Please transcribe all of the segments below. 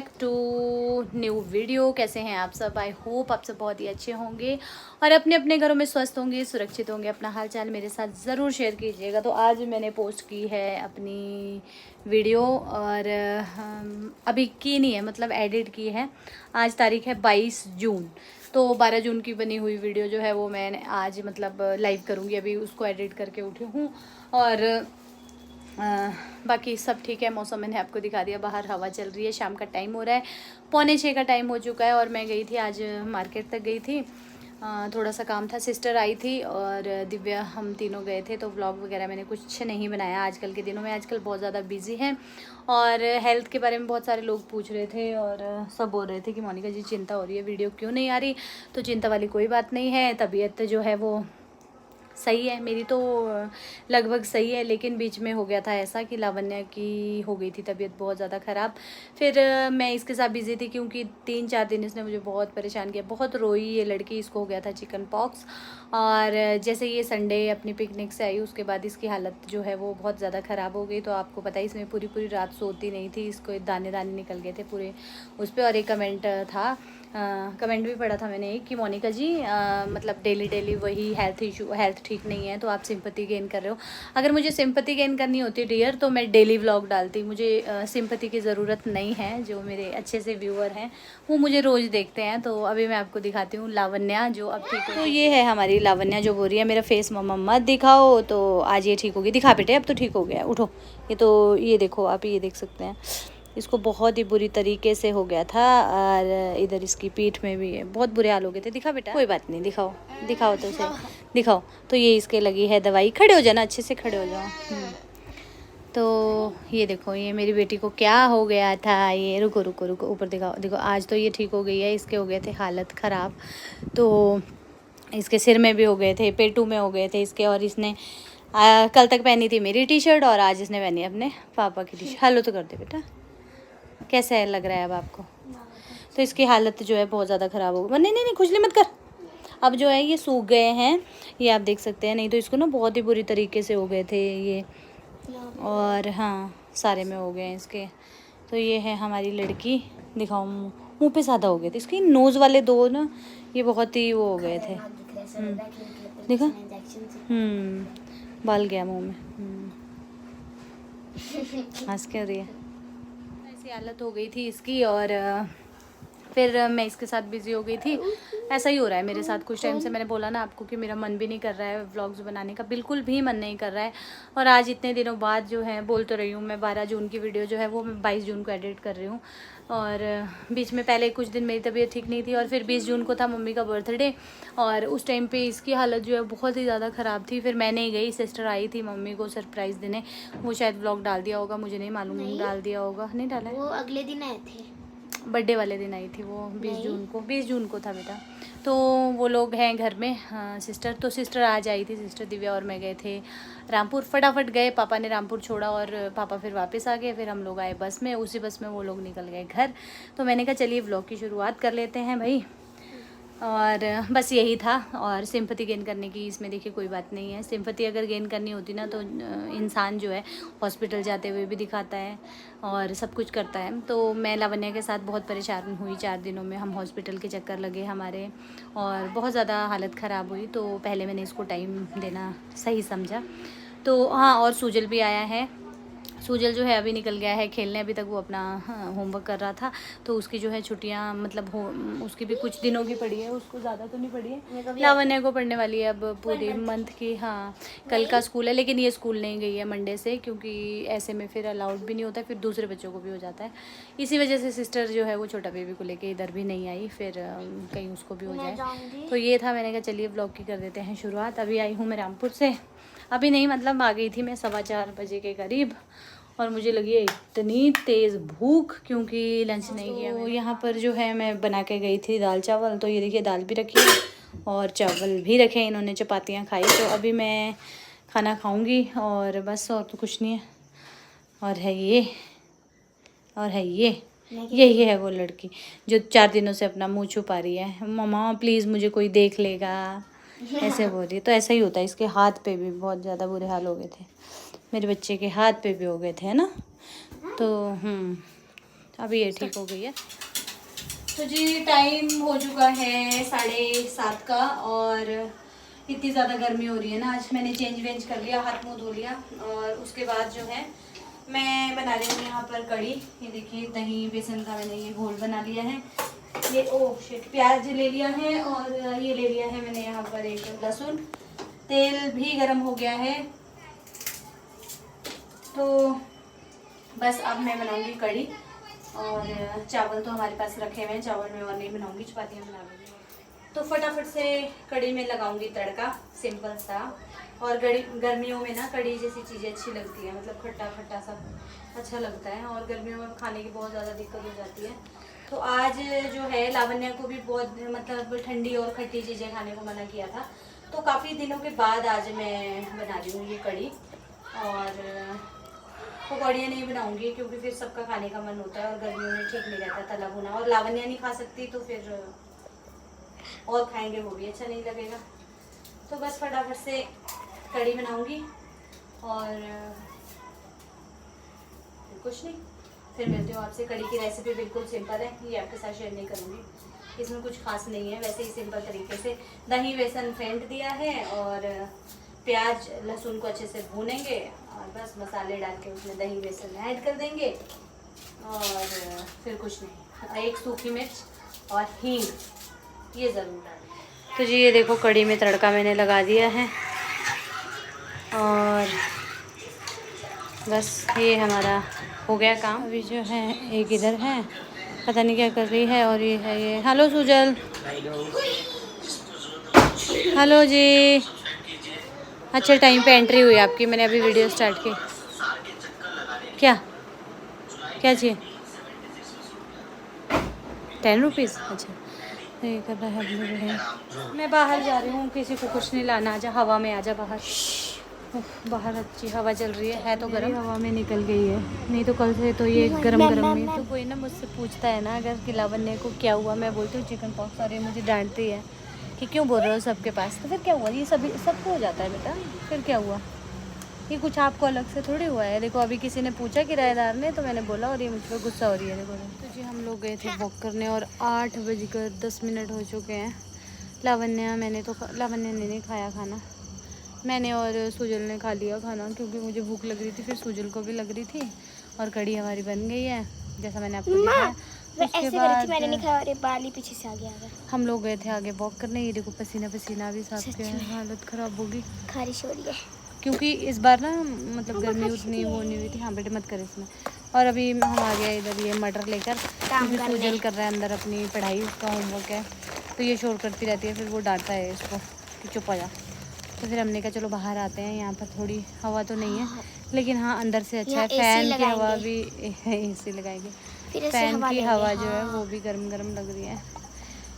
Back to new video. कैसे हैं आप सब? आई होप आप सब बहुत ही अच्छे होंगे और अपने अपने घरों में स्वस्थ होंगे, सुरक्षित होंगे। अपना हाल चाल मेरे साथ ज़रूर शेयर कीजिएगा। तो आज मैंने पोस्ट की है अपनी वीडियो और अभी की नहीं है, मतलब एडिट की है। आज तारीख है 22 जून, तो 12 जून की बनी हुई वीडियो जो है वो मैं आज मतलब लाइव करूँगी। अभी उसको एडिट करके उठी हूँ और बाकी सब ठीक है। मौसम मैंने आपको दिखा दिया, बाहर हवा चल रही है, शाम का टाइम हो रहा है, 5:45 का टाइम हो चुका है। और मैं गई थी आज मार्केट तक गई थी, थोड़ा सा काम था। सिस्टर आई थी और दिव्या, हम तीनों गए थे। तो व्लॉग वगैरह मैंने कुछ नहीं बनाया आजकल के दिनों में। आजकल बहुत ज़्यादा बिजी हैं और हेल्थ के बारे में बहुत सारे लोग पूछ रहे थे और सब बोल रहे थे कि मोनिका जी चिंता हो रही है, वीडियो क्यों नहीं आ रही। तो चिंता वाली कोई बात नहीं है, तबीयत जो है वो सही है। मेरी तो लगभग सही है, लेकिन बीच में हो गया था ऐसा कि लावण्या की हो गई थी तबीयत बहुत ज़्यादा ख़राब। फिर मैं इसके साथ बिज़ी थी क्योंकि 3-4 दिन इसने मुझे बहुत परेशान किया, बहुत रोई ये लड़की। इसको हो गया था चिकन पॉक्स और जैसे ये संडे अपनी पिकनिक से आई उसके बाद इसकी हालत जो है वो बहुत ज़्यादा ख़राब हो गई। तो आपको पता ही, इसमें पूरी पूरी रात सोती नहीं थी, इसको दाने दाने निकल गए थे पूरे उस पर। और एक कमेंट था, कमेंट भी पढ़ा था मैंने कि मोनिका जी मतलब डेली डेली वही हेल्थ ठीक नहीं है तो आप सिंपैथी गेन कर रहे हो। अगर मुझे सिंपैथी गेन करनी होती डियर तो मैं डेली व्लॉग डालती। मुझे सिंपैथी की ज़रूरत नहीं है। जो मेरे अच्छे से व्यूअर हैं वो मुझे रोज़ देखते हैं। तो अभी मैं आपको दिखाती हूँ लावण्या जो अब ठीक है। तो ये है हमारी लावण्या जो बोल रही है मेरा फेस मम्मा मत दिखाओ, तो आज ये ठीक होगी। दिखा बेटे, अब तो ठीक हो गया, उठो। ये तो ये देखो, आप ये देख सकते हैं, इसको बहुत ही बुरी तरीके से हो गया था और इधर इसकी पीठ में भी है, बहुत बुरे हाल हो गए थे। दिखा बेटा, कोई बात नहीं, दिखाओ दिखाओ तो सही, दिखाओ। तो ये इसके लगी है दवाई। खड़े हो जाना, अच्छे से खड़े हो जाओ। तो ये देखो, ये मेरी बेटी को क्या हो गया था। ये रुको रुको रुको, ऊपर दिखाओ, देखो आज तो ये ठीक हो गई है। इसके हो गए थे हालत ख़राब, तो इसके सिर में भी हो गए थे, पेटू में हो गए थे इसके। और इसने कल तक पहनी थी मेरी टी शर्ट और आज इसने पहनी अपने पापा की टी शर्ट। हेलो तो कर दे बेटा, कैसा लग रहा है अब आपको? तो इसकी हालत जो है बहुत ज़्यादा ख़राब हो गई। नहीं नहीं नहीं, खुजली मत कर। अब जो है ये सूख गए हैं, ये आप देख सकते हैं। नहीं तो इसको ना बहुत ही बुरी तरीके से हो गए थे ये, और हाँ सारे में हो गए हैं इसके। तो ये है हमारी लड़की, दिखाओ मुँह, मुँह पे ज़्यादा हो गए थे इसकी। नोज़ वाले दो ना ये बहुत ही वो हो गए थे। देखा, बाल गया मुँह में। हंस क्यों रही है? ऐसी हालत हो गई थी इसकी और फिर मैं इसके साथ बिज़ी हो गई थी। ऐसा ही हो रहा है मेरे साथ कुछ टाइम से। मैंने बोला ना आपको कि मेरा मन भी नहीं कर रहा है व्लॉग्स बनाने का, बिल्कुल भी मन नहीं कर रहा है। और आज इतने दिनों बाद जो है, बोल तो रही हूँ मैं, 12 जून की वीडियो जो है वो मैं 22 जून को एडिट कर रही हूँ। और बीच में पहले कुछ दिन मेरी तबीयत ठीक नहीं थी और फिर 20 जून को था मम्मी का बर्थडे और उस टाइम पे इसकी हालत जो है बहुत ही ज़्यादा ख़राब थी। फिर मैं नहीं गई, सिस्टर आई थी मम्मी को सरप्राइज़ देने। वो शायद व्लॉग डाल दिया होगा, मुझे नहीं मालूम, डाल दिया होगा, नहीं डाला है। वो अगले दिन आए थे, बर्थडे वाले दिन आई थी वो, 20 जून को था बेटा। तो वो लोग हैं घर में, हाँ सिस्टर, तो सिस्टर आज आई थी, सिस्टर दिव्या और मैं गए थे रामपुर। फटाफट गए, पापा ने रामपुर छोड़ा और पापा फिर वापस आ गए। फिर हम लोग आए बस में, उसी बस में वो लोग निकल गए घर। तो मैंने कहा चलिए व्लॉग की शुरुआत कर लेते हैं भाई। और बस यही था। और सिंपैथी गेन करने की इसमें देखिए कोई बात नहीं है। सिंपैथी अगर गेन करनी होती ना तो इंसान जो है हॉस्पिटल जाते हुए भी दिखाता है और सब कुछ करता है। तो मैं लावण्या के साथ बहुत परेशान हुई 4 दिनों में। हम हॉस्पिटल के चक्कर लगे हमारे और बहुत ज़्यादा हालत ख़राब हुई। तो पहले मैंने इसको टाइम देना सही समझा। तो हाँ, और सूजल भी आया है। सूजल जो है अभी निकल गया है खेलने, अभी तक वो अपना होमवर्क कर रहा था। तो उसकी जो है छुट्टियां मतलब उसकी भी कुछ दिनों की पड़ी है, उसको ज़्यादा तो नहीं पड़ी है। लावण्या को पढ़ने वाली है अब पूरे मंथ की। हाँ कल का स्कूल है, लेकिन ये स्कूल नहीं गई है मंडे से, क्योंकि ऐसे में फिर अलाउड भी नहीं होता है, फिर दूसरे बच्चों को भी हो जाता है। इसी वजह से सिस्टर जो है वो छोटा बेबी को लेके इधर भी नहीं आई, फिर कहीं उसको भी हो जाए। तो ये था, मैंने कहा चलिए व्लॉग की कर देते हैं शुरुआत। अभी आई हूँ मैं रामपुर से, अभी नहीं मतलब आ गई थी मैं 4:15 बजे के करीब। और मुझे लगी है इतनी तेज़ भूख क्योंकि लंच नहीं किया। तो यहाँ पर जो है मैं बना के गई थी दाल चावल। तो ये देखिए दाल भी रखी है और चावल भी रखे हैं, इन्होंने चपातियाँ खाई। तो अभी मैं खाना खाऊंगी और बस, और तो कुछ नहीं है। और है ये, और है यही है वो लड़की जो 4 दिनों से अपना मुँह छुपा रही है। मम्मा प्लीज़ मुझे कोई देख लेगा, ऐसे बोल रही है। तो ऐसा ही होता है, इसके हाथ पे भी बहुत ज़्यादा बुरे हाल हो गए थे, मेरे बच्चे के हाथ पे भी हो गए थे, है ना। तो अभी ये ठीक हो गई है। तो जी टाइम हो चुका है 7:30 का और इतनी ज़्यादा गर्मी हो रही है ना। आज मैंने चेंज वेंज कर लिया, हाथ मुँह धो लिया और उसके बाद जो है मैं बना रही हूँ यहाँ पर कढ़ी। ये देखिए दही बेसन का मैंने ये घोल बना लिया है। ये प्याज ले लिया है और ये ले लिया है मैंने यहाँ पर एक लहसुन। तेल भी गरम हो गया है। तो बस अब मैं बनाऊंगी कढ़ी और चावल तो हमारे पास रखे हुए हैं, चावल में और नहीं बनाऊंगी, चपातियाँ बना लूँगी। तो फटाफट से कढ़ी में लगाऊंगी तड़का, सिंपल सा। और गर्मियों में ना कढ़ी जैसी चीज़ें अच्छी लगती है, मतलब खट्टा खट्टा सा अच्छा लगता है और गर्मियों में खाने की बहुत ज़्यादा दिक्कत हो जाती है। तो आज जो है लावण्या को भी बहुत मतलब ठंडी और खट्टी चीज़ें खाने को मना किया था, तो काफ़ी दिनों के बाद आज मैं बना रही हूँ ये कढ़ी। और पकौड़ियाँ नहीं बनाऊंगी क्योंकि फिर सबका खाने का मन होता है और गर्मियों में ठीक नहीं रहता तला भुना, और लावण्या नहीं खा सकती तो फिर और खाएंगे वो भी अच्छा नहीं लगेगा। तो बस फटाफट से कढ़ी बनाऊंगी और कुछ नहीं, फिर मिलती हूँ आपसे। कढ़ी की रेसिपी बिल्कुल सिंपल है, ये आपके साथ शेयर नहीं करूँगी, इसमें कुछ खास नहीं है, वैसे ही सिंपल तरीके से दही बेसन फेंट दिया है और प्याज लहसुन को अच्छे से भूनेंगे और बस मसाले डाल के उसमें दही बेसन ऐड कर देंगे और फिर कुछ नहीं, एक सूखी मिर्च और हींग ये ज़रूर डालें। तो जी ये देखो कढ़ी में तड़का मैंने लगा दिया है और बस ये हमारा हो गया काम। अभी जो है एक इधर है, पता नहीं क्या कर रही है, और ये है ये। हेलो सुजल। हेलो जी। अच्छा टाइम पे एंट्री हुई आपकी, मैंने अभी वीडियो स्टार्ट की। क्या क्या चाहिए? 10 रुपीज़? अच्छा ये कर रहा है अपनी बहन। मैं बाहर जा रही हूँ, किसी को कुछ नहीं लाना। आजा हवा में, आजा बाहर। बाहर अच्छी हवा चल रही है तो गर्म हवा में निकल गई है, नहीं तो कल से तो ये गरम गरम में। तो कोई ना मुझसे पूछता है ना अगर कि लावण्य को क्या हुआ, मैं बोलती हूँ चिकन पॉक्स। अरे मुझे डांटती है कि क्यों बोल रहे हो सबके पास, तो फिर क्या हुआ, ये सभी सबको हो जाता है बेटा, फिर क्या हुआ, ये कुछ आपको अलग से थोड़ी हुआ है। देखो अभी किसी ने पूछा किराएदार ने तो मैंने बोला और ये मुझ पर गुस्सा हो रही है। देखो तो जी हम लोग गए थे वॉक करने और 8:10 हो चुके हैं। लावण्या ने नहीं खाया खाना, मैंने और सुजल ने खा लिया खाना क्योंकि मुझे भूख लग रही थी, फिर सुजल को भी लग रही थी और कढ़ी हमारी बन गई है जैसा मैंने आपको दिखाया। उसके बाद मैंने नहीं खाया और बाल ही पीछे से आ गया। हम लोग गए थे आगे वॉक करने। ये देखो पसीना पसीना भी साफ किया है, हालत ख़राब होगी, खारिश हो रही है क्योंकि इस बार ना मतलब गर्मी उतनी वो नहीं हुई थी। हाँ बेटे मत कर इसमें। और अभी हम आ गए इधर ये मटर लेकर, क्योंकि सुजल कर रहा है अंदर अपनी पढ़ाई, उसका होमवर्क है तो ये शोर करती रहती है, फिर वो डांटता है इसको कि चुप हो जा। तो फिर हमने कहा चलो बाहर आते हैं, यहाँ पर थोड़ी हवा तो नहीं है लेकिन हाँ अंदर से अच्छा है, फ़ैन की हवा भी एसी लगाएंगे, फ़ैन की हवा जो है वो भी गर्म गर्म लग रही है।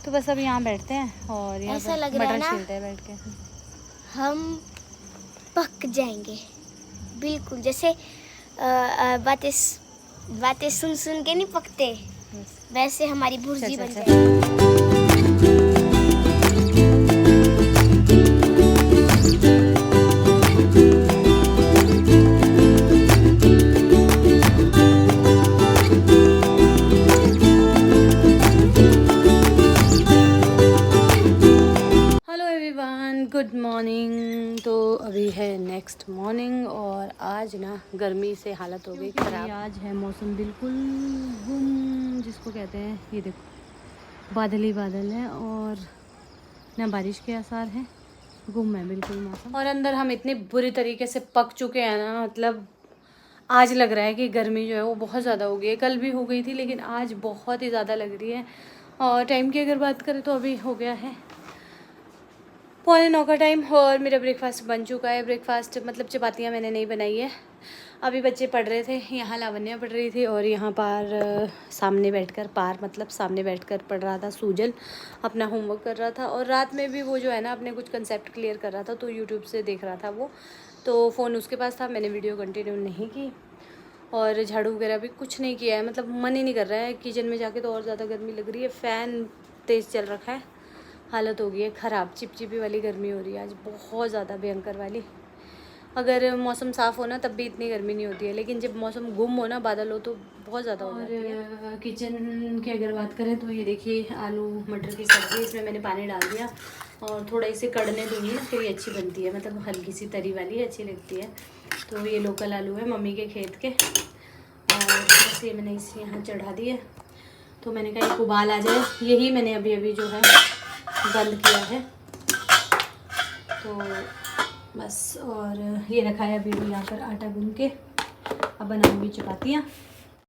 तो बस अब यहाँ बैठते हैं और यहाँ पर मटर छीलते हैं बैठ के। हम पक जाएंगे बिल्कुल, जैसे बातें सुन सुन के नहीं पकते, वैसे हमारी भुर्जी बन जाएगी। Good morning. तो अभी है नेक्स्ट मॉर्निंग और आज ना गर्मी से हालत हो गई खराब। आज है मौसम बिल्कुल गुम जिसको कहते हैं, ये देखो बादल ही बादल है और ना बारिश के आसार हैं, गुम है बिल्कुल मौसम। और अंदर हम इतने बुरी तरीके से पक चुके हैं ना, मतलब आज लग रहा है कि गर्मी जो है वो बहुत ज़्यादा हो गई है। कल भी हो गई थी लेकिन आज बहुत ही ज़्यादा लग रही है। और टाइम की अगर बात करें तो अभी हो गया है 8:45 का टाइम और मेरा ब्रेकफास्ट बन चुका है। ब्रेकफास्ट मतलब चपातियाँ मैंने नहीं बनाई है। अभी बच्चे पढ़ रहे थे, यहाँ लावण्या पढ़ रही थी और यहाँ पार सामने बैठकर पढ़ रहा था सुजल, अपना होमवर्क कर रहा था। और रात में भी वो जो है ना अपने कुछ कंसेप्ट क्लियर कर रहा था तो यूट्यूब से देख रहा था वो, तो फ़ोन उसके पास था, मैंने वीडियो कंटिन्यू नहीं की। और झाड़ू वगैरह भी कुछ नहीं किया है, मतलब मन ही नहीं कर रहा है किचन में जाके, तो और ज़्यादा गर्मी लग रही है। फ़ैन तेज़ चल रखा है, हालत हो गई है ख़राब, चिपचिपी वाली गर्मी हो रही है आज, बहुत ज़्यादा भयंकर वाली। अगर मौसम साफ़ हो ना तब भी इतनी गर्मी नहीं होती है, लेकिन जब मौसम गुम हो ना, बादल हो, तो बहुत ज़्यादा हो जाती है। किचन की अगर बात करें तो ये देखिए आलू मटर की सब्ज़ी, इसमें मैंने पानी डाल दिया और थोड़ा इसे कड़ने दूँगी ना, फिर ये अच्छी बनती है, मतलब हल्की सी तरी वाली अच्छी लगती है। तो ये लोकल आलू है मम्मी के खेत के, और बस ये मैंने इसे यहाँ चढ़ा दिया। तो मैंने कहा एक उबाल आ जाए, यही मैंने अभी अभी जो है बंद किया है। तो बस, और ये रखा है अभी भी यहाँ पर आटा गूंद के, अब बनाऊंगी चपातियाँ।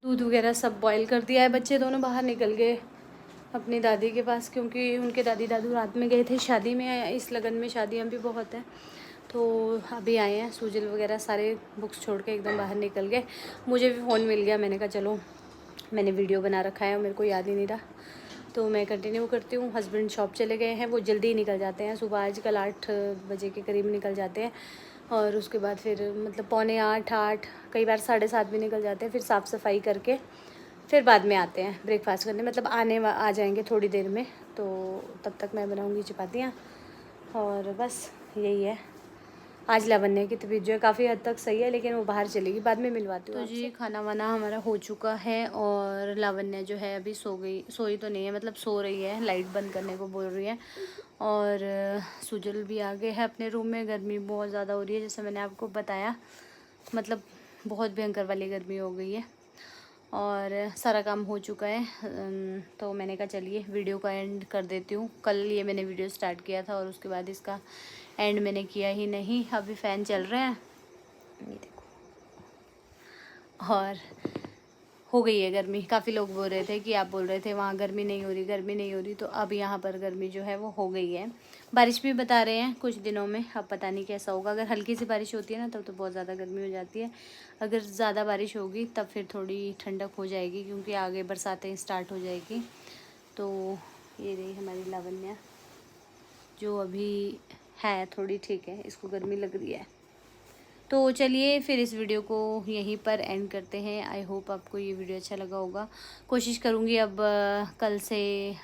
दूध वगैरह सब बॉईल कर दिया है। बच्चे दोनों बाहर निकल गए अपनी दादी के पास, क्योंकि उनके दादी दादू रात में गए थे शादी में। इस लगन में शादियाँ भी बहुत हैं, तो अभी आए हैं। सूजल वगैरह सारे बुक्स छोड़ के एकदम बाहर निकल गए। मुझे भी फ़ोन मिल गया, मैंने कहा चलो, मैंने वीडियो बना रखा है और मेरे को याद ही नहीं रहा, तो मैं कंटिन्यू करती हूँ। हस्बैंड शॉप चले गए हैं, वो जल्दी ही निकल जाते हैं, सुबह आजकल 8 बजे के करीब निकल जाते हैं, और उसके बाद फिर मतलब 7:45 कई बार 7:30 भी निकल जाते हैं। फिर साफ़ सफाई करके फिर बाद में आते हैं ब्रेकफास्ट करने, मतलब आ जाएंगे थोड़ी देर में। तो तब तक मैं बनाऊँगी चपातियाँ, और बस यही है। आज लावण्य की तबीयत जो है काफ़ी हद तक सही है, लेकिन वो बाहर चलेगी, बाद में मिलवाती हूँ। तो जी खाना वाना हमारा हो चुका है, और लावण्य जो है अभी सोई तो नहीं है, मतलब सो रही है, लाइट बंद करने को बोल रही है। और सुजल भी आ गए हैं अपने रूम में। गर्मी बहुत ज़्यादा हो रही है, जैसे मैंने आपको बताया, मतलब बहुत भयंकर वाली गर्मी हो गई है, और सारा काम हो चुका है। तो मैंने कहा चलिए वीडियो का एंड कर देती हूँ। कल ये मैंने वीडियो स्टार्ट किया था और उसके बाद इसका एंड मैंने किया ही नहीं। अभी फ़ैन चल रहे हैं, ये देखो, और हो गई है गर्मी। काफ़ी लोग बोल रहे थे कि आप बोल रहे थे वहाँ गर्मी नहीं हो रही, गर्मी नहीं हो रही, तो अब यहाँ पर गर्मी जो है वो हो गई है। बारिश भी बता रहे हैं कुछ दिनों में, अब पता नहीं कैसा होगा। अगर हल्की सी बारिश होती है ना तब तो बहुत ज़्यादा गर्मी हो जाती है, अगर ज़्यादा बारिश होगी तब फिर थोड़ी ठंडक हो जाएगी, क्योंकि आगे बरसातें स्टार्ट हो जाएगी। तो ये रही हमारी लावण्या, जो अभी है थोड़ी ठीक है, इसको गर्मी लग रही है। तो चलिए फिर इस वीडियो को यहीं पर एंड करते हैं। आई होप आपको ये वीडियो अच्छा लगा होगा। कोशिश करूँगी अब कल से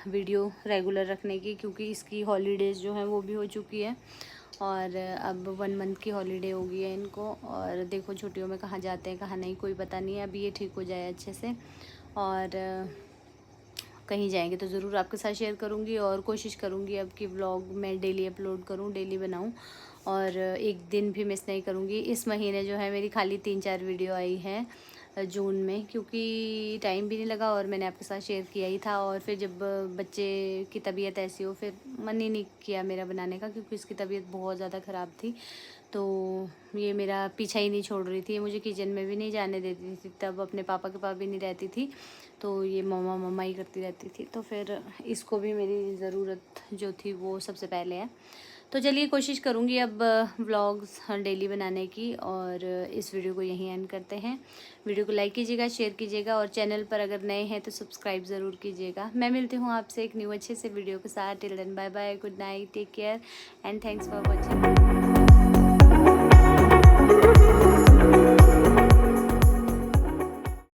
वीडियो रेगुलर रखने की, क्योंकि इसकी हॉलीडेज़ जो हैं वो भी हो चुकी है, और अब 1 मंथ की हॉलीडे हो गई है इनको। और देखो छुट्टियों में कहाँ जाते हैं कहाँ नहीं, कोई पता नहीं है। अभी ये ठीक हो जाए अच्छे से, और कहीं जाएंगे तो ज़रूर आपके साथ शेयर करूँगी, और कोशिश करूँगी अब कि व्लॉग मैं डेली अपलोड करूँ, डेली बनाऊँ, और एक दिन भी मिस नहीं करूँगी। इस महीने जो है मेरी खाली 3-4 वीडियो आई है जून में, क्योंकि टाइम भी नहीं लगा, और मैंने आपके साथ शेयर किया ही था। और फिर जब बच्चे की तबीयत ऐसी हो, फिर मन ही नहीं किया मेरा बनाने का, क्योंकि इसकी तबीयत बहुत ज़्यादा ख़राब थी। तो ये मेरा पीछा ही नहीं छोड़ रही थी, मुझे किचन में भी नहीं जाने देती थी, तब अपने पापा के पास भी नहीं रहती थी, तो ये मम्मा मम्मा ही करती रहती थी। तो फिर इसको भी मेरी ज़रूरत जो थी वो सबसे पहले है। तो चलिए कोशिश करूँगी अब व्लॉग्स डेली बनाने की, और इस वीडियो को यहीं एंड करते हैं। वीडियो को लाइक कीजिएगा, शेयर कीजिएगा, और चैनल पर अगर नए हैं तो सब्सक्राइब ज़रूर कीजिएगा। मैं मिलती हूँ आपसे एक न्यू अच्छे से वीडियो के साथ। Till then bye bye, good night, take care, and thanks for watching.